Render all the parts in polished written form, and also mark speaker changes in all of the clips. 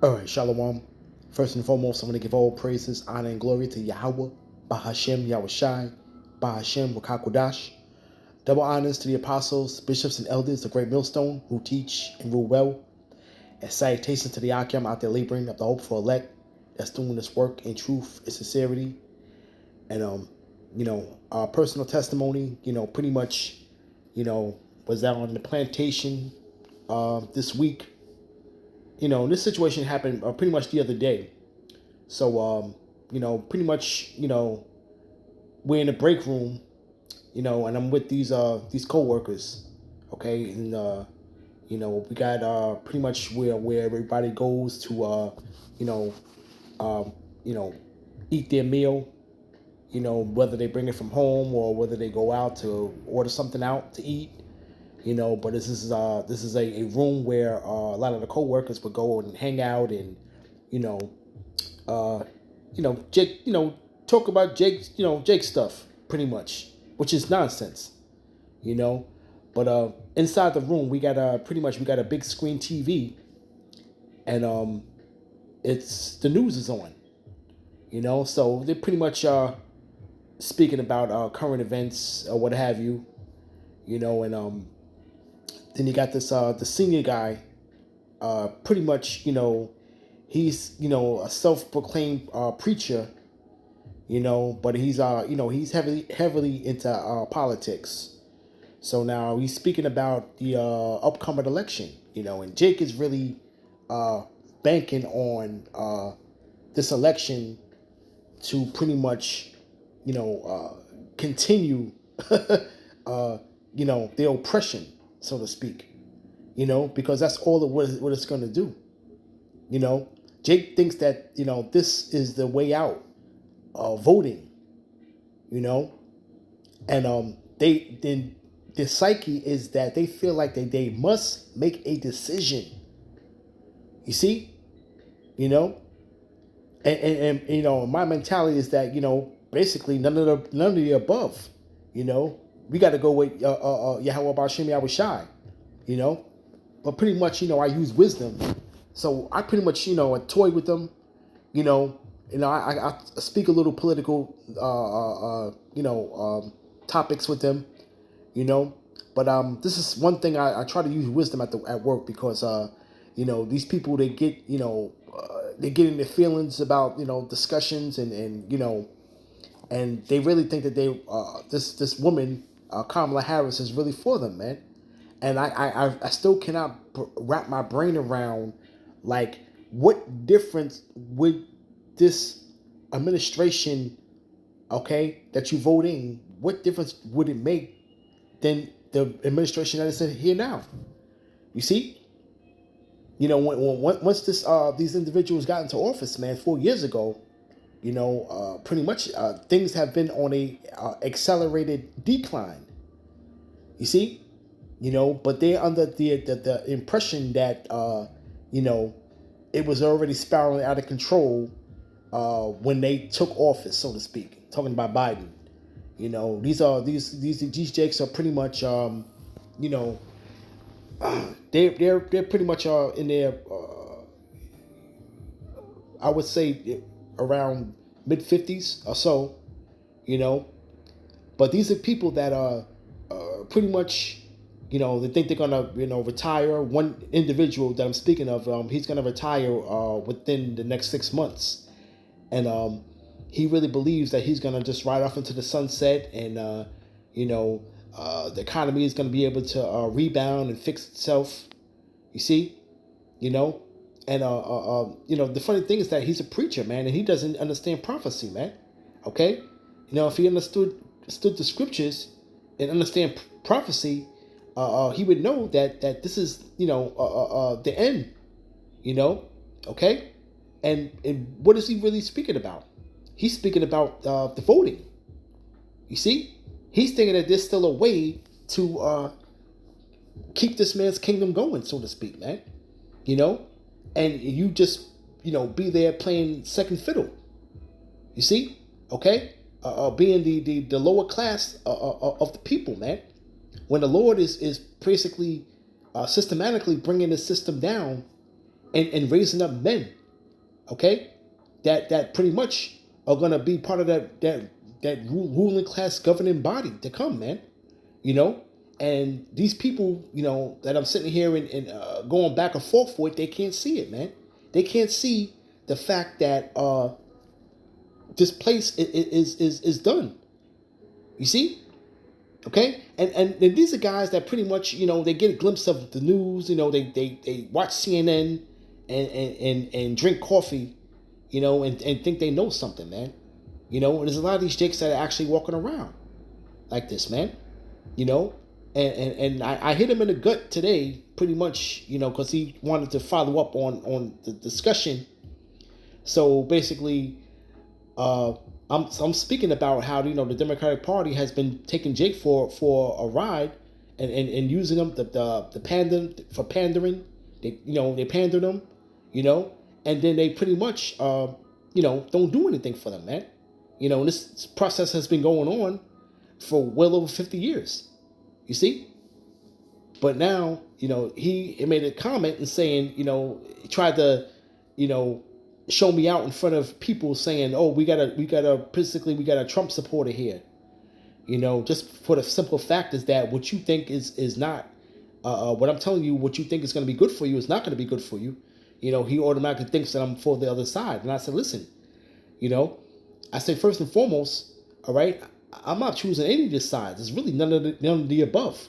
Speaker 1: All right, Shalom. First and foremost, I want to give all praises, honor, and glory to Yahweh, Bahashem Yahushai, Bahashem Wakakodash. Double honors to the apostles, bishops, and elders of Great Millstone who teach and rule well. And salutations to the Akim out there laboring of the hope for elect that's doing this work in truth and sincerity. And our personal testimony, pretty much, was out on the plantation this week. This situation happened pretty much the other day. So, pretty much, we're in the break room, and I'm with these coworkers, okay, and we got pretty much where everybody goes to you know, um, you know, eat their meal, whether they bring it from home or whether they go out to order something out to eat, but this is a room where a lot of the coworkers would go and hang out and, you know, uh, Jake, talk about Jake stuff pretty much, which is nonsense, you know. But inside the room, we got a big screen TV, and it's the news is on, so they're pretty much speaking about current events or what have you, and then you got this the senior guy, pretty much, he's a self-proclaimed preacher, but he's heavily into politics. So now he's speaking about the upcoming election, and Jake is really banking on this election to pretty much, continue, the oppression, so to speak, because that's all what it's going to do. Jake thinks that, this is the way out, voting, and the psyche is that they feel like they must make a decision. You see, you know, and my mentality is that, basically none of the above. We got to go with Yahweh Bashim Yahushai, but pretty much, I use wisdom, so I pretty much, I toy with them, I speak a little political, topics with them, but this is one thing I try to use wisdom at work because, these people, they get, they get in their feelings about, discussions and they really think that this woman, Kamala Harris, is really for them, man. And I still cannot wrap my brain around, like, what difference would this administration, okay, that you vote in, what difference would it make than the administration that is here now? You see, once these individuals got into office, man, 4 years ago, pretty much things have been on a accelerated decline. You see, but they're under the impression that it was already spiraling out of control when they took office, so to speak. Talking about Biden, these jakes are pretty much they're pretty much in their I would say around mid-50s or so, but these are people that are pretty much, they think they're gonna, retire. One individual that I'm speaking of, he's gonna retire within the next 6 months, and he really believes that he's gonna just ride off into the sunset, and the economy is gonna be able to rebound and fix itself. You see, and the funny thing is that he's a preacher, man, and he doesn't understand prophecy, man. Okay, if he understood the scriptures and understand prophecy, he would know that this is the end. Okay, and what is he really speaking about? He's speaking about the voting. You see, he's thinking that there's still a way to keep this man's kingdom going, so to speak, man. And you just, be there playing second fiddle. You see, okay, being the lower class of the people, man. When the Lord is basically systematically bringing the system down, and raising up men, okay, that pretty much are gonna be part of that ruling class governing body to come, man. You know, and these people, that I'm sitting here and going back and forth with, they can't see it, man. They can't see the fact that this place is done. You see? Okay? And these are guys that pretty much, they get a glimpse of the news, they watch CNN and drink coffee, and think they know something, man. And there's a lot of these jakes that are actually walking around like this, man. And I hit him in the gut today, pretty much, because he wanted to follow up on the discussion. So basically, I'm speaking about how the Democratic Party has been taking Jake for a ride and using them the pandering. They pander them, and then they pretty much don't do anything for them, man. And this process has been going on for well over 50 years. You see? But now, he made a comment and saying, he tried to, show me out in front of people saying, oh, we got a Trump supporter here. Just for the simple fact is that what you think is not, what I'm telling you, what you think is going to be good for you is not going to be good for you. He automatically thinks that I'm for the other side. And I said, listen, I say first and foremost, all right, I'm not choosing any of these sides. It's really none of the above.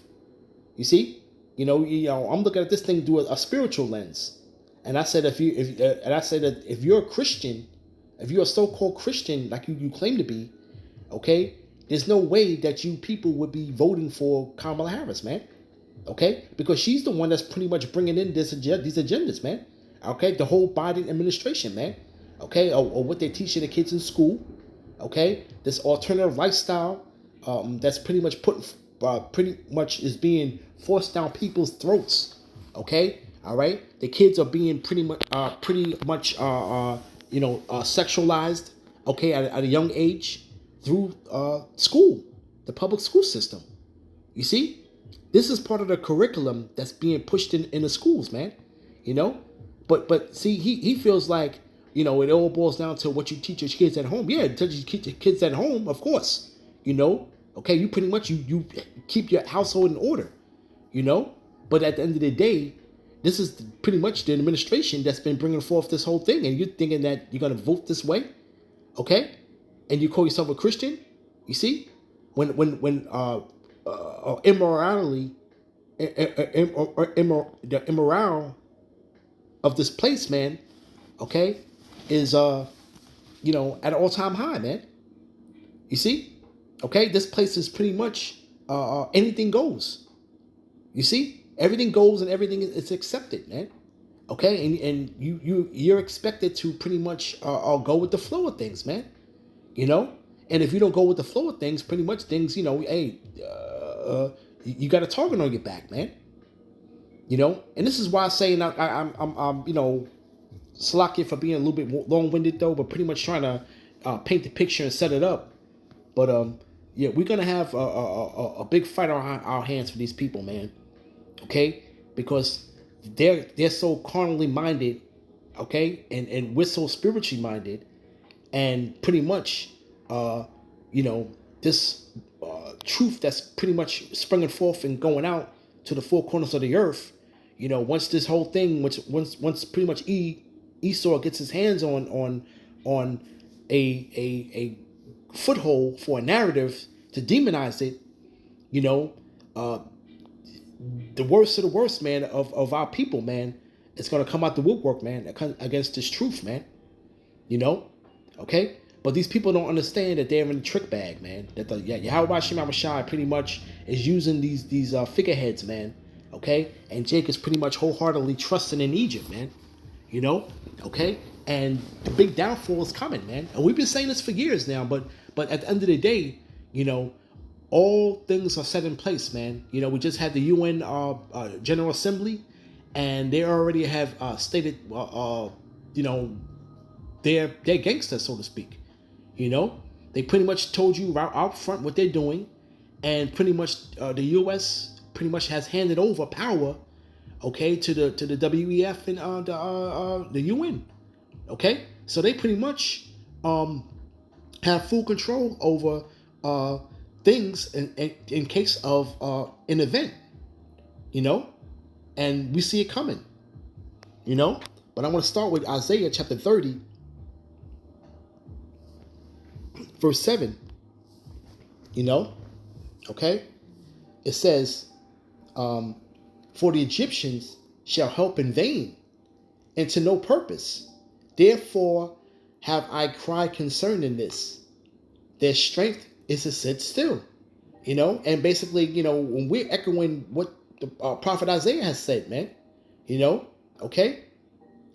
Speaker 1: You see, I'm looking at this thing through a spiritual lens, and I said if you're a Christian, if you're a so-called Christian like you claim to be, okay, there's no way that you people would be voting for Kamala Harris, man. Okay, because she's the one that's pretty much bringing in these agendas, man. Okay, the whole Biden administration, man. Okay, or what they're teaching the kids in school. Okay, this alternative lifestyle that's pretty much is being forced down people's throats. Okay, all right. The kids are being pretty much sexualized. Okay, at a young age through school, the public school system. You see, this is part of the curriculum that's being pushed in the schools, man. But see, he feels like. It all boils down to what you teach your kids at home. Yeah, teach your kids at home, of course. Okay, you pretty much you keep your household in order. But at the end of the day, this is pretty much the administration that's been bringing forth this whole thing, and you're thinking that you're gonna vote this way, okay? And you call yourself a Christian. You see, when immorality, the immoral of this place, man, okay, is at an all-time high, man. You see? Okay, this place is pretty much anything goes. You see? Everything goes and everything is accepted, man. Okay, and you're expected to pretty much go with the flow of things, man. And if you don't go with the flow of things, pretty much things, hey, you got a target on your back, man. And this is why I say, and I'm Slack for being a little bit more long-winded though, but pretty much trying to paint the picture and set it up. But yeah, we're gonna have a big fight on our hands for these people, man. Okay, because they're so carnally minded, okay, and we're so spiritually minded, and pretty much, this truth that's pretty much springing forth and going out to the four corners of the earth. Once this whole thing, once pretty much Esau gets his hands on a foothold for a narrative to demonize it, the worst of the worst, man, of our people, man, it's gonna come out the woodwork, man, against this truth, man. Okay? But these people don't understand that they're in the trick bag, man. That Yahweh Shai pretty much is using these figureheads, man. Okay? And Jake is pretty much wholeheartedly trusting in Egypt, man. Okay? And the big downfall is coming, man. And we've been saying this for years now, but at the end of the day, all things are set in place, man. We just had the UN General Assembly, and they already have stated, they're gangsters, so to speak. They pretty much told you right out front what they're doing, and pretty much the U.S. pretty much has handed over power, okay, to the WEF and the UN. Okay, so they pretty much have full control over things in case of an event, and we see it coming, But I want to start with Isaiah chapter 30, verse 7, Okay, it says, for the Egyptians shall help in vain and to no purpose. Therefore have I cried concerning this. Their strength is to sit still, And basically, when we're echoing what the prophet Isaiah has said, man, Okay,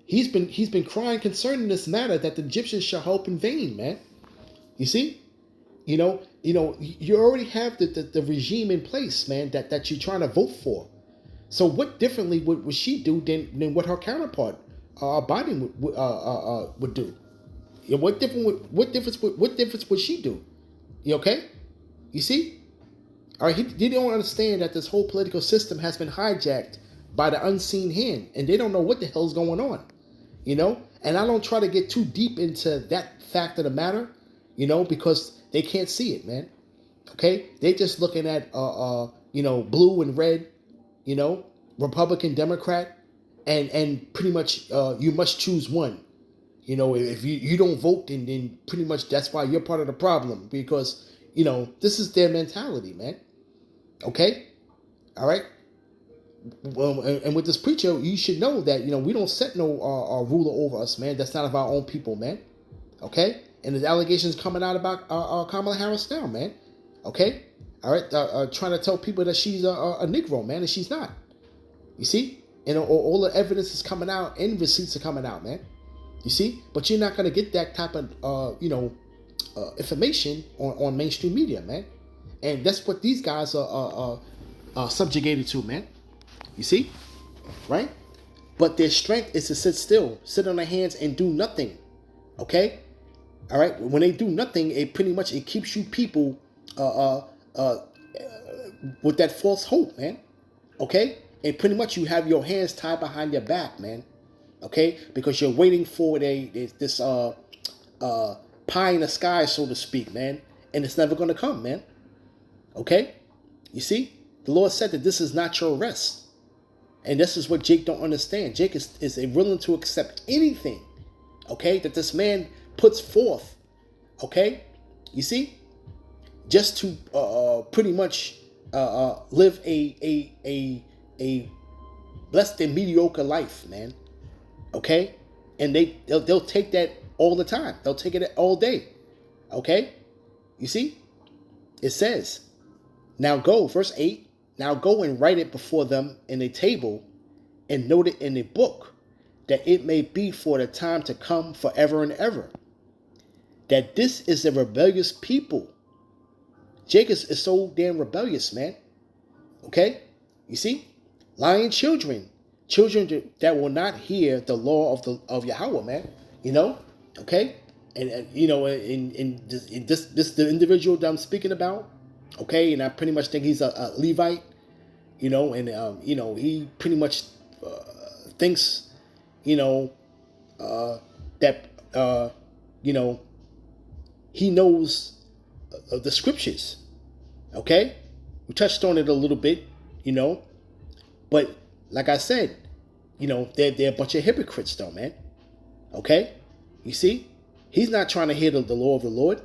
Speaker 1: he's been crying concerning this matter that the Egyptians shall hope in vain, man. You see, you already have the regime in place, man, that you're trying to vote for. So what differently would she do than what her counterpart Biden would do? What difference would she do? You okay? You see? All right, they don't understand that this whole political system has been hijacked by the unseen hand, and they don't know what the hell's going on. And I don't try to get too deep into that fact of the matter, because they can't see it, man. Okay, they just looking at blue and red, Republican, Democrat, and pretty much you must choose one. If you don't vote, then pretty much that's why you're part of the problem, because this is their mentality, man. Okay, all right. Well, and with this preacher, you should know that we don't set no ruler over us, man. That's not of our own people, man. Okay, and there's allegations coming out about Kamala Harris now, man. Okay, all right, trying to tell people that she's a Negro, man, and she's not. You see, and all the evidence is coming out and receipts are coming out, man. You see, but you're not gonna get that type of information on mainstream media, man. And that's what these guys are subjugated to, man. You see, right? But their strength is to sit still, sit on their hands and do nothing. Okay, all right. When they do nothing, it keeps you people with that false hope, man. Okay, and pretty much you have your hands tied behind your back, man. Okay, because you're waiting for this pie in the sky, so to speak, man, and it's never gonna come, man. Okay, you see, the Lord said that this is not your rest. And this is what Jake don't understand. Jake is willing to accept anything, okay, that this man puts forth, okay? You see? Just to pretty much live a less than mediocre life, man. Okay? And they'll take that all the time. They'll take it all day. Okay? You see? It says, now go, verse 8. Now go and write it before them in a table and note it in a book, that it may be for the time to come forever and ever. That this is a rebellious people. Jacob is so damn rebellious, man. Okay? You see? Lying children that will not hear the law of Yahweh, man. Okay? And this the individual that I'm speaking about. Okay, and I pretty much think he's a Levite, and he pretty much thinks, that he knows the scriptures. Okay, we touched on it a little bit, but like I said, they're a bunch of hypocrites, though, man. Okay, you see, he's not trying to hear the law of the Lord.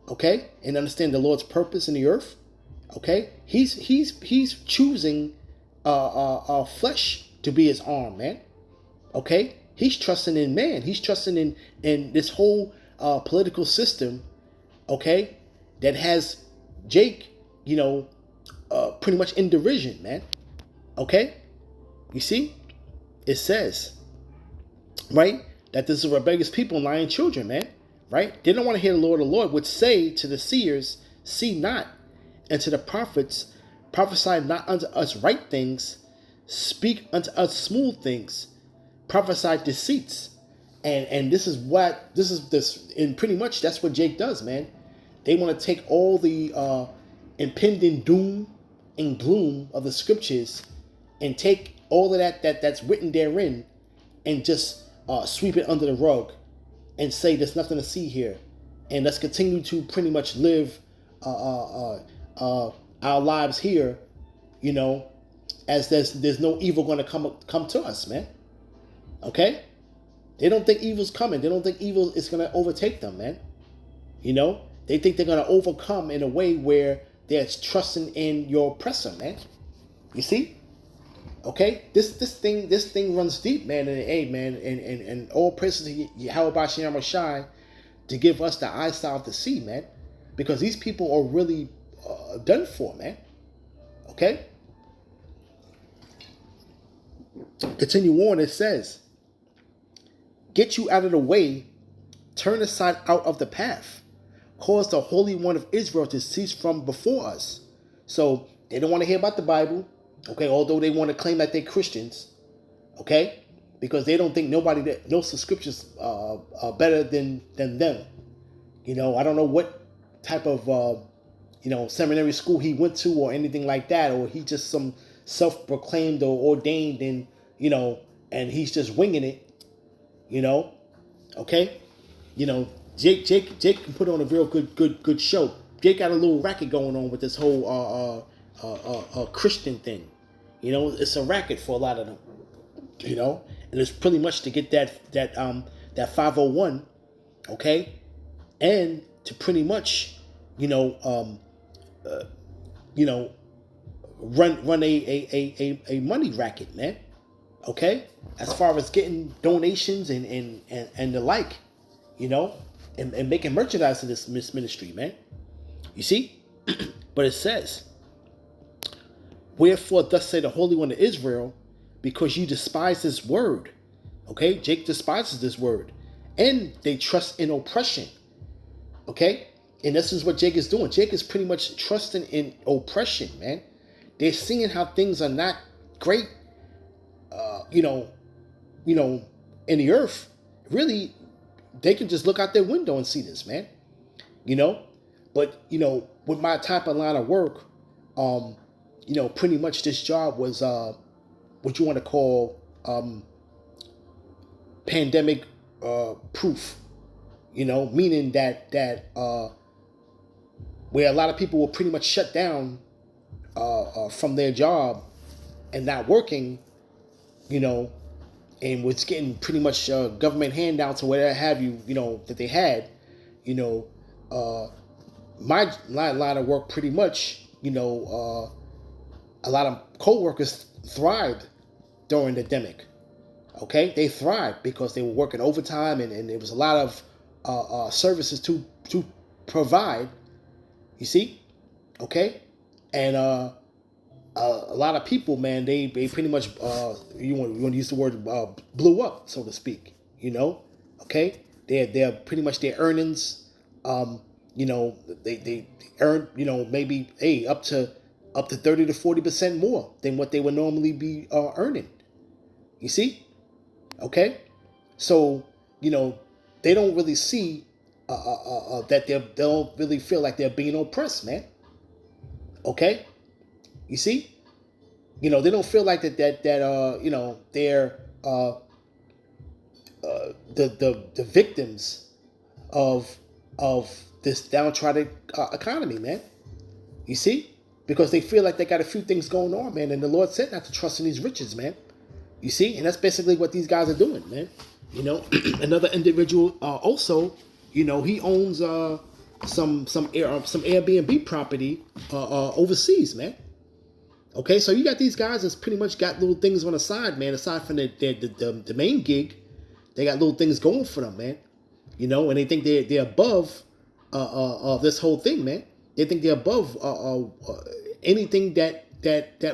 Speaker 1: Okay, and understand the Lord's purpose in the earth. Okay, he's choosing flesh to be his arm, man. Okay, he's trusting in man. He's trusting in this whole political system. Okay, that has Jake, pretty much in derision, man. Okay, you see, it says, right, that this is a rebellious people and lying children, man. Right? They don't want to hear the Lord. The Lord would say to the seers, see not, and to the prophets, prophesy not unto us right things, speak unto us smooth things, prophesy deceits. And this is and pretty much that's what Jake does, man. They want to take all the impending doom and gloom of the scriptures and take all of that's written therein and just sweep it under the rug and say there's nothing to see here, and let's continue to pretty much live our lives here, you know, as there's no evil going to come to us, man. Okay, they don't think evil's coming. They don't think evil is going to overtake them, man. You know, they think they're going to overcome in a way where they're trusting in your oppressor, man. You see? Okay, this thing runs deep, man. And hey, man, and all praises to Yahweh Shem Shai to give us the eyesight to see, man, because these people are really done for, man. Okay. Continue on. It says, "Get you out of the way, turn aside out of the path, cause the Holy One of Israel to cease from before us." So they don't want to hear about the Bible. Okay, although they want to claim that they're Christians, okay, because they don't think nobody that knows the scriptures are better than them. You know, I don't know what type of seminary school he went to or anything like that, or he just some self-proclaimed or ordained and and he's just winging it. Okay, Jake can put on a real good show. Jake got a little racket going on with this whole Christian thing. It's a racket for a lot of them. And it's pretty much to get that 501, okay, and to pretty much run a money racket, man. Okay, as far as getting donations and the like, and making merchandise in this ministry, man. You see, but it says, "Wherefore thus say the Holy One of Israel, because you despise this word." Okay, Jake despises this word, and they trust in oppression. Okay, and this is what Jake is doing. Jake is pretty much trusting in oppression, man. They're seeing how things are not great, in the earth. Really, they can just look out their window and see this, man. But with my type of line of work, pretty much this job was what you want to call pandemic proof. Meaning that where a lot of people were pretty much shut down from their job and not working, and was getting pretty much government handouts or whatever have you, that they had, my line of work pretty much, a lot of co-workers thrived during the pandemic. Okay, they thrived because they were working overtime and there was a lot of services to provide. You see, okay, and a lot of people, man, they pretty much you want to use the word blew up, so to speak. Okay, they're pretty much their earnings. They earn maybe up to 30 to 40% more than what they would normally be earning. You see, okay, so they don't really see that they don't really feel like they're being oppressed, man. Okay, you see, they don't feel like that they're the victims of this downtrodden economy, man. You see, because they feel like they got a few things going on, man, and the Lord said not to trust in these riches, man. You see, and that's basically what these guys are doing, man. Another individual also, he owns some Airbnb property overseas, man. Okay, so you got these guys that's pretty much got little things on the side, man. Aside from the main gig, they got little things going for them, man. And they think they're above this whole thing, man. They think they're above anything that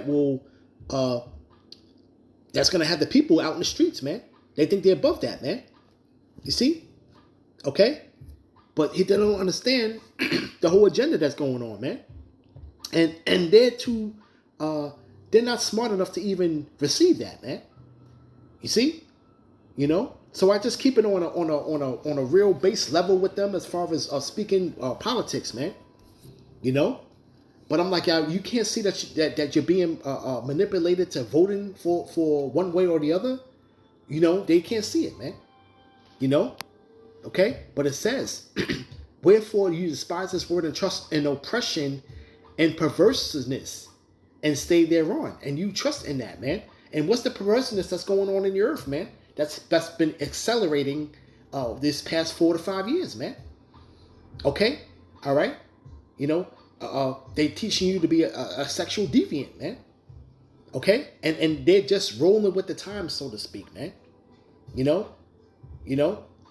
Speaker 1: will that's gonna have the people out in the streets, man. They think they're above that, man. You see? Okay? But they don't understand the whole agenda that's going on, man. And they're not smart enough to even receive that, man. You see? So I just keep it on a real base level with them as far as speaking politics, man. But But I'm like, you can't see that you're being manipulated to voting for one way or the other. They can't see it, man. You know, okay? But it says, wherefore you despise this word and trust in oppression and perverseness and stay thereon. And you trust in that, man. And what's the perverseness that's going on in the earth, man? That's been accelerating this past 4 to 5 years, man. Okay? All right? They teaching you to be a sexual deviant, man. Okay? And they're just rolling with the times, so to speak, man.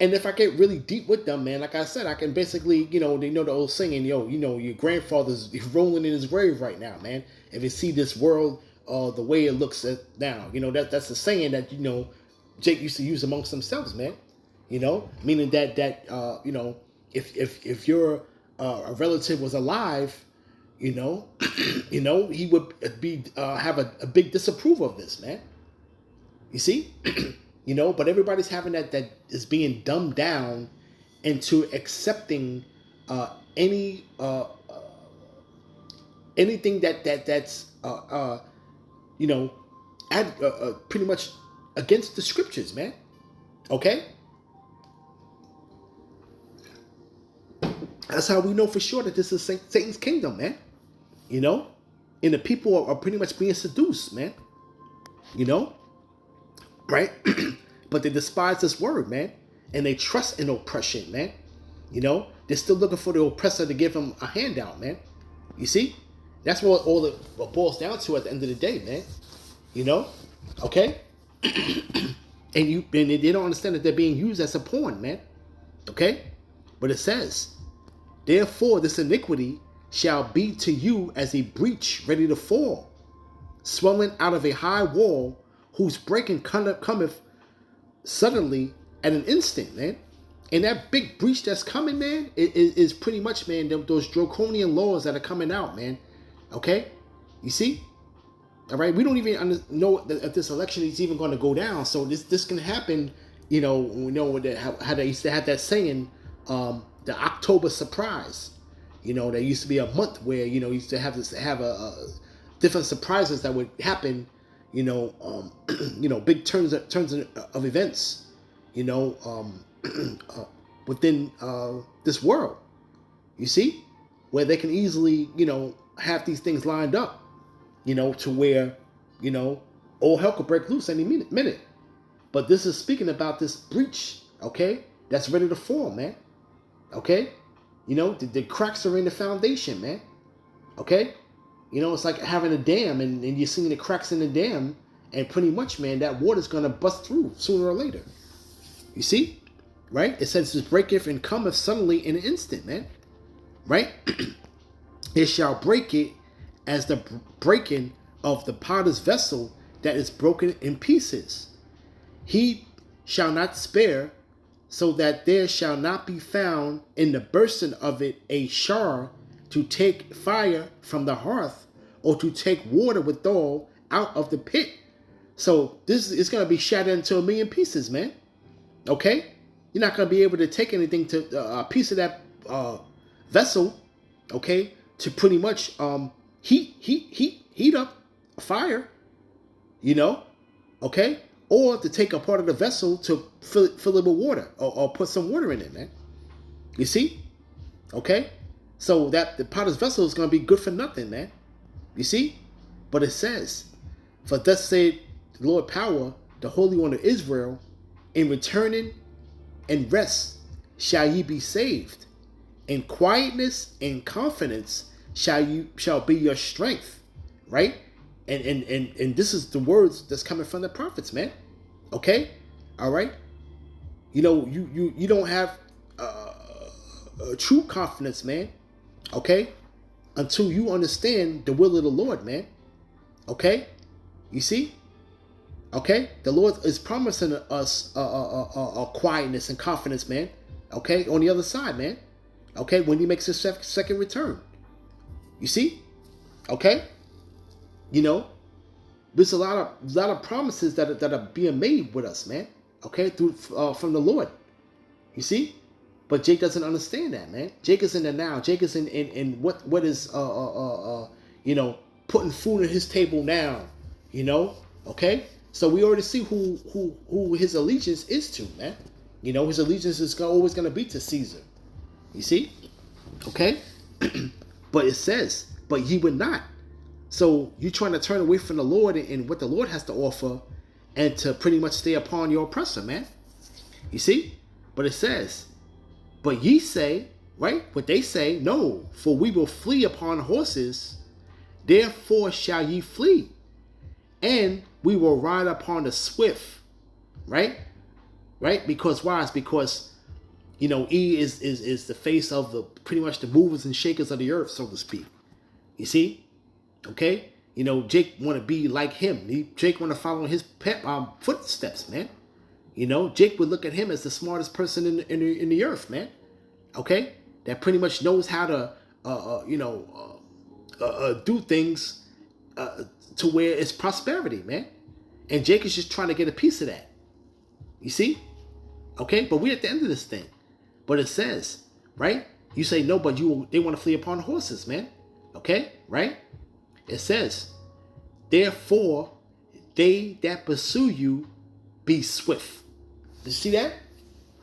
Speaker 1: And if I get really deep with them, man, like I said, I can basically, they know the old saying, your grandfather's rolling in his grave right now, man. If you see this world the way it looks now, that's the saying that, Jake used to use amongst themselves, man. Meaning that if your a relative was alive, he would be have a big disapproval of this, man. You see? But everybody's having that is being dumbed down into accepting anything that's pretty much against the scriptures, man. Okay? That's how we know for sure that this is Satan's kingdom, man. And the people are pretty much being seduced, man. Right? But they despise this word, man. And they trust in oppression, man. They're still looking for the oppressor to give them a handout, man. You see? That's what all it boils down to at the end of the day, man. Okay? and they don't understand that they're being used as a pawn, man. Okay? But it says, therefore this iniquity shall be to you as a breach ready to fall, swelling out of a high wall, whose breaking cometh suddenly at an instant, man. And that big breach that's coming, man, is pretty much, man, those draconian laws that are coming out, man. Okay? You see? All right? We don't even know if this election is even going to go down. So this can happen, we know how they used to have that saying, the October surprise. There used to be a month where, used to have a different surprises that would happen, big turns of events, within this world. You see, where they can easily, have these things lined up, to where, all hell could break loose any minute. But this is speaking about this breach, okay, that's ready to fall, man. Okay, the cracks are in the foundation, man. Okay. It's like having a dam and you're seeing the cracks in the dam, and pretty much, man, that water's going to bust through sooner or later. You see? Right? It says, this breaketh and cometh suddenly in an instant, man. Right? It shall break it as the breaking of the potter's vessel that is broken in pieces. He shall not spare, so that there shall not be found in the bursting of it a shar to take fire from the hearth, or to take water withal out of the pit. So this is going to be shattered into a million pieces, man. Okay? You're not going to be able to take anything to a piece of that vessel, okay, to pretty much heat up a fire, okay? Or to take a part of the vessel to fill it with water, or put some water in it, man. You see? Okay? So that the potter's vessel is going to be good for nothing, man. You see? But it says, for thus said the Lord power, the Holy One of Israel, in returning and rest shall ye be saved. In quietness and confidence shall be your strength. Right? And this is the words that's coming from the prophets, man. Okay? All right? You don't have a true confidence, man. Okay? Until you understand the will of the Lord, man. Okay? You see? Okay? The Lord is promising us a quietness and confidence, man. Okay? On the other side, man. Okay? When he makes his second return. You see? Okay? There's a lot of promises that are being made with us, man. Okay? From the Lord. You see? But Jake doesn't understand that, man. Jake is in the now. Jake is in what is putting food on his table now. Okay. So we already see who his allegiance is to, man. His allegiance is always going to be to Caesar. You see? Okay? But it says, but ye would not. So you're trying to turn away from the Lord and what the Lord has to offer and to pretty much stay upon your oppressor, man. You see? But it says, but ye say, right? What they say, no, for we will flee upon horses, therefore shall ye flee. And we will ride upon the swift, right? Right? Because why? It's because, E is the face of the pretty much the movers and shakers of the earth, so to speak. You see? Okay? Jake want to be like him. Jake want to follow his footsteps, man. Jake would look at him as the smartest person in the earth, man. Okay? That pretty much knows how to, do things to where it's prosperity, man. And Jake is just trying to get a piece of that. You see? Okay? But we're at the end of this thing. But it says, right? You say no, but they want to flee upon horses, man. Okay? Right? It says, therefore, they that pursue you be swift. Did you see that?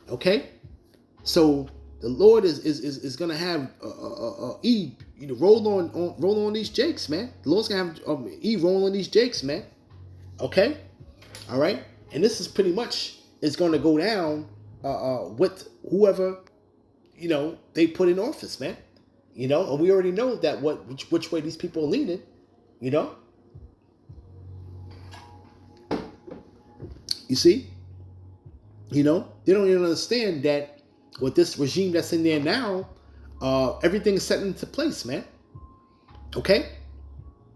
Speaker 1: Okay? So the Lord is gonna have E roll on these jakes, man. The Lord's gonna have E roll on these jakes, man. Okay? All right? And this is pretty much is gonna go down with whoever they put in office, man. And we already know that which way these people are leaning. You see? They don't even understand that with this regime that's in there now, everything is set into place, man. Okay?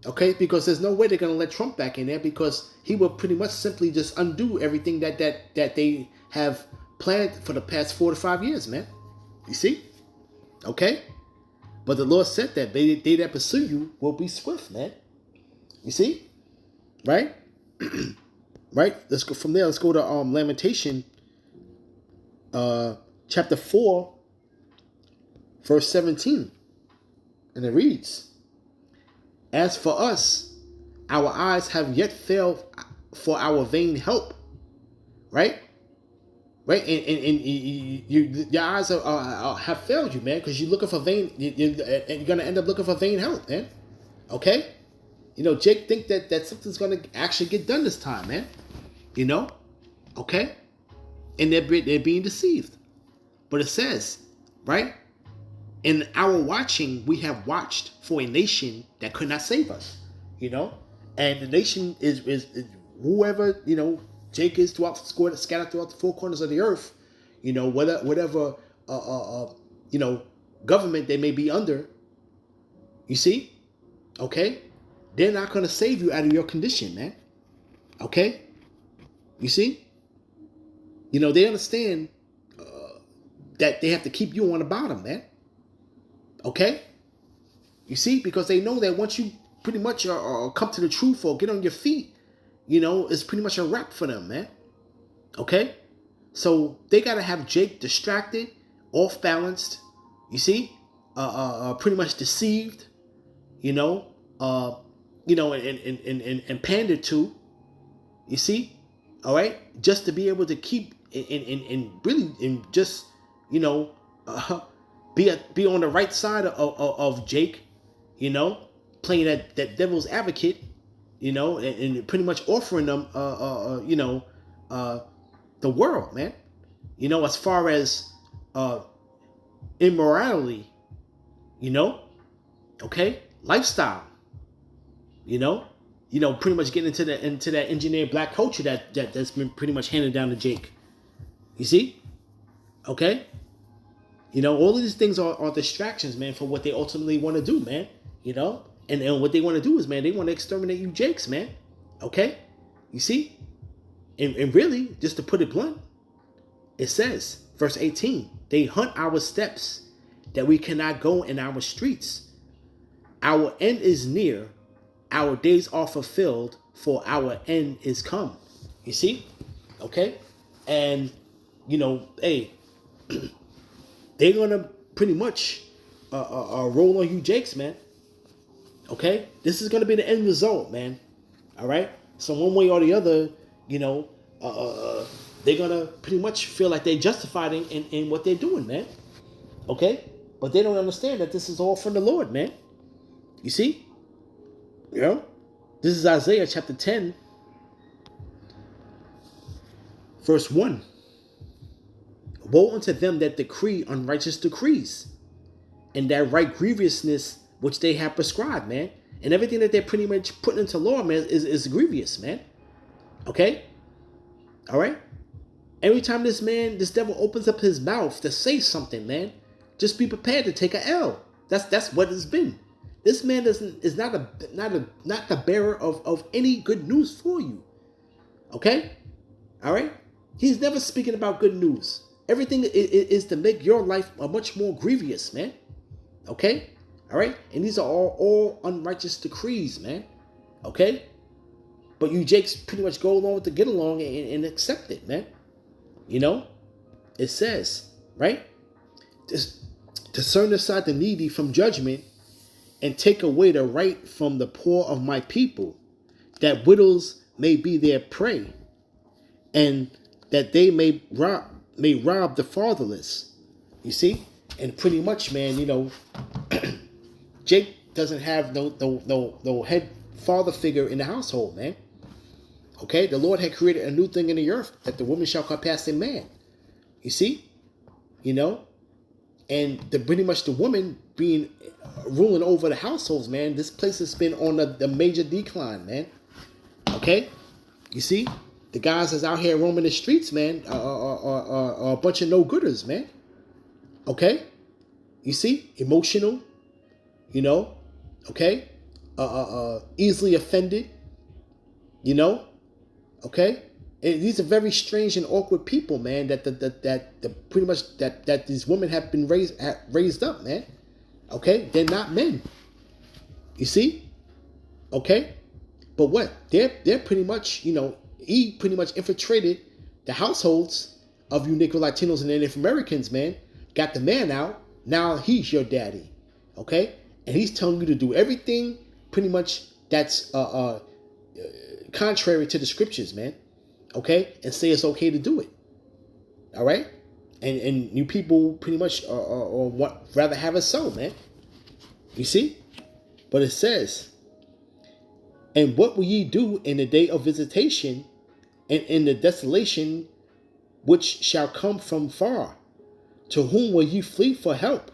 Speaker 1: Okay? Because there's no way they're going to let Trump back in there because he will pretty much simply just undo everything that they have planned for the past 4 to 5 years, man. You see? Okay? But the Lord said that they that pursue you will be swift, man. You see? Right? Right? Let's go from there. Let's go to Lamentation chapter 4, verse 17. And it reads, as for us, our eyes have yet failed for our vain help. Right? Right? And your eyes have failed you, man, because you're looking for vain, and you're going to end up looking for vain help, man. Okay? Jake think that something's going to actually get done this time, man. Okay? And they're being deceived. But it says, right? In our watching, we have watched for a nation that could not save us. And the nation is whoever, Jake is scattered throughout the 4 corners of the earth. Whatever government they may be under. You see? Okay? They're not going to save you out of your condition, man. Okay? You see? They understand that they have to keep you on the bottom, man. Okay? You see? Because they know that once you pretty much come to the truth or get on your feet, it's pretty much a wrap for them, man. Okay? So they got to have Jake distracted, off balanced, you see? Pretty much deceived, and pandered to, you see? All right? Just to be able to keep and really just, be on the right side of Jake, playing that devil's advocate, and pretty much offering them, the world, man. As far as immorality, okay, lifestyle, pretty much getting into that engineered black culture that's been pretty much handed down to Jake. You see? Okay? All of these things are distractions, man, for what they ultimately want to do, man. And what they want to do is, man, they want to exterminate you Jakes, man. Okay? You see? And really, just to put it blunt, it says, verse 18, they hunt our steps that we cannot go in our streets. Our end is near. Our days are fulfilled, for our end is come. You see? Okay? And, hey, they're gonna pretty much roll on you Jakes, man. Okay? This is gonna be the end result, man. All right? So one way or the other, you know, they're gonna pretty much feel like they're justified in what they're doing, man. Okay? But they don't understand that this is all from the Lord, man. You see? You know? This is Isaiah chapter 10, verse 1. Woe unto them that decree unrighteous decrees, and that right grievousness which they have prescribed, man. And everything that they're pretty much putting into law, man, is grievous, man. Okay? All right? Every time this devil opens up his mouth to say something, man, just be prepared to take a L. That's what it's been. This man is not the bearer of any good news for you. Okay? All right? He's never speaking about good news. Everything is to make your life a much more grievous, man. Okay? All right? And these are all unrighteous decrees, man. Okay? But you Jakes pretty much go along with the get along and accept it, man. You know? It says, right? To turn aside the needy from judgment and take away the right from the poor of my people, that widows may be their prey, and that they may rob the fatherless. You see? And pretty much, man, you know, Jake doesn't have no head father figure in the household, man. Okay? The Lord had created a new thing in the earth, that the woman shall come past a man. You see? You know? And pretty much the woman being ruling over the households, man, this place has been on the major decline, man. Okay? You see? The guys that's out here roaming the streets, man, are a bunch of no-gooders, man. Okay? You see? Emotional. You know? Okay? Easily offended. You know? Okay? And these are very strange and awkward people, man, that pretty much that these women have been raised up, man. Okay? They're not men. You see? Okay? But what? They're pretty much, you know, he pretty much infiltrated the households of you Negro Latinos and Native Americans, man. Got the man out. Now he's your daddy. Okay? And he's telling you to do everything pretty much that's contrary to the scriptures, man. Okay? And say it's okay to do it. All right? And you people pretty much rather have it so, man. You see? But it says, and what will ye do in the day of visitation and in the desolation which shall come from far? To whom will ye flee for help?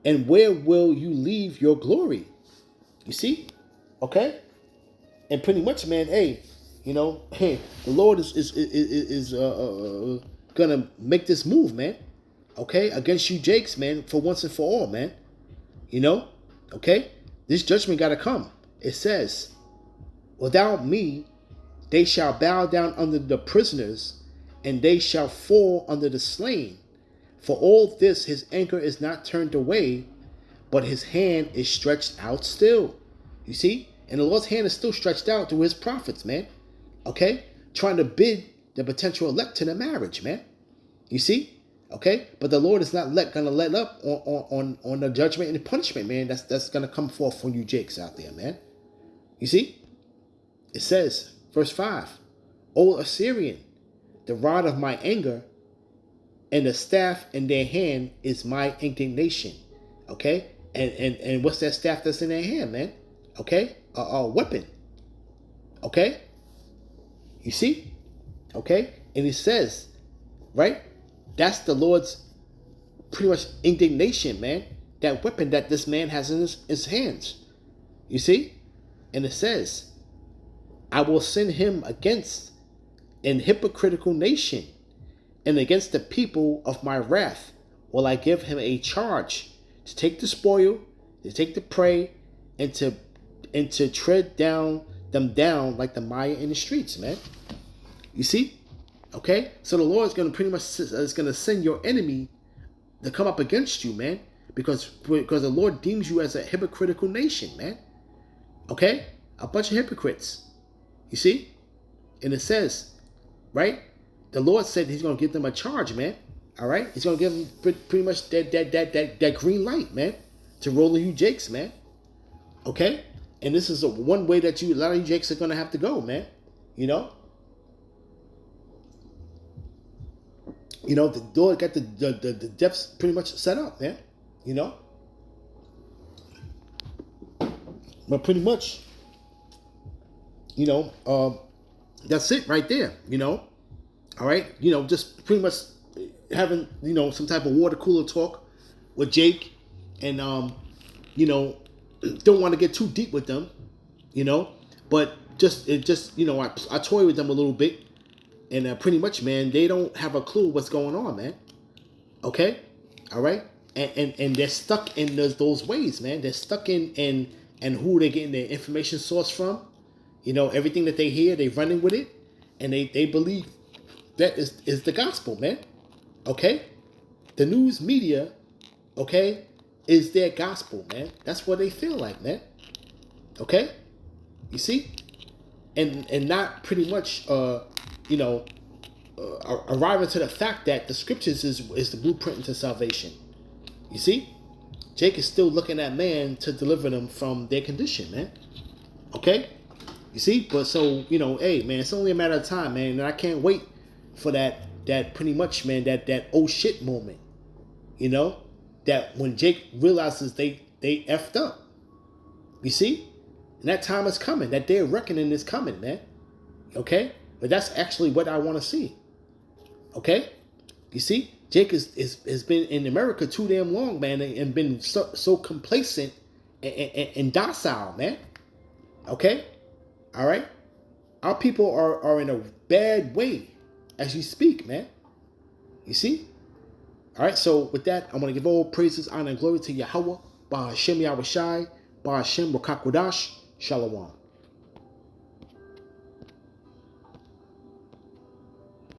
Speaker 1: And where will you leave your glory? You see? Okay? And pretty much, man, hey, you know, hey, the Lord is gonna make this move, man. Okay? Against you Jakes, man, for once and for all, man. You know? Okay? This judgment gotta come. It says, without me, they shall bow down under the prisoners, and they shall fall under the slain. For all this his anger is not turned away, but his hand is stretched out still. You see? And the Lord's hand is still stretched out to his prophets, man. Okay? Trying to bid the potential elect to the marriage, man. You see? Okay? But the Lord is not gonna let up on the judgment and the punishment, man. That's gonna come forth from you Jakes out there, man. You see? It says, verse 5, O Assyrian, the rod of my anger, and the staff in their hand is my indignation. Okay? And what's that staff that's in their hand, man? Okay? A weapon. Okay? You see? Okay? And it says, right? That's the Lord's pretty much indignation, man. That weapon that this man has in his hands. You see? And it says, I will send him against an hypocritical nation, and against the people of my wrath will I give him a charge to take the spoil, to take the prey, and to tread them down like the mire in the streets, man. You see? Okay? So the Lord is going to pretty much send your enemy to come up against you, man, because the Lord deems you as a hypocritical nation, man. Okay? A bunch of hypocrites. You see? And it says, right? The Lord said he's going to give them a charge, man. All right, he's gonna give him pretty much that green light, man, to roll you Jakes, man. Okay, and this is one way that a lot of you Jakes are gonna have to go, man. You know, the door got the depths pretty much set up, man. You know, but pretty much, that's it right there. All right, just pretty much having some type of water cooler talk with Jake, and don't want to get too deep with them, but I toy with them a little bit, and pretty much, man, they don't have a clue what's going on, man. Okay, all right, and they're stuck in those ways, man. They're stuck in who they're getting their information source from. Everything that they hear, they running with it, and they believe that is the gospel, man. Okay, the news media, okay, is their gospel, man. That's what they feel like, man. Okay, you see, and not pretty much, arriving to the fact that the scriptures is the blueprint into salvation. You see, Jake is still looking at man to deliver them from their condition, man. Okay, you see, but so hey, man, it's only a matter of time, man, and I can't wait for that pretty much, man, that oh shit moment. That when Jake realizes they effed up. You see? And that time is coming. That day of reckoning is coming, man. Okay? But that's actually what I want to see. Okay? You see? Jake has been in America too damn long, man, and been so complacent and docile, man. Okay? All right? Our people are in a bad way as you speak, man. You see? All right, so with that, I want to give all praises, honor, and glory to Yahweh, Bahashem Yahushai, Bahashem Rakakwadash, Shalom.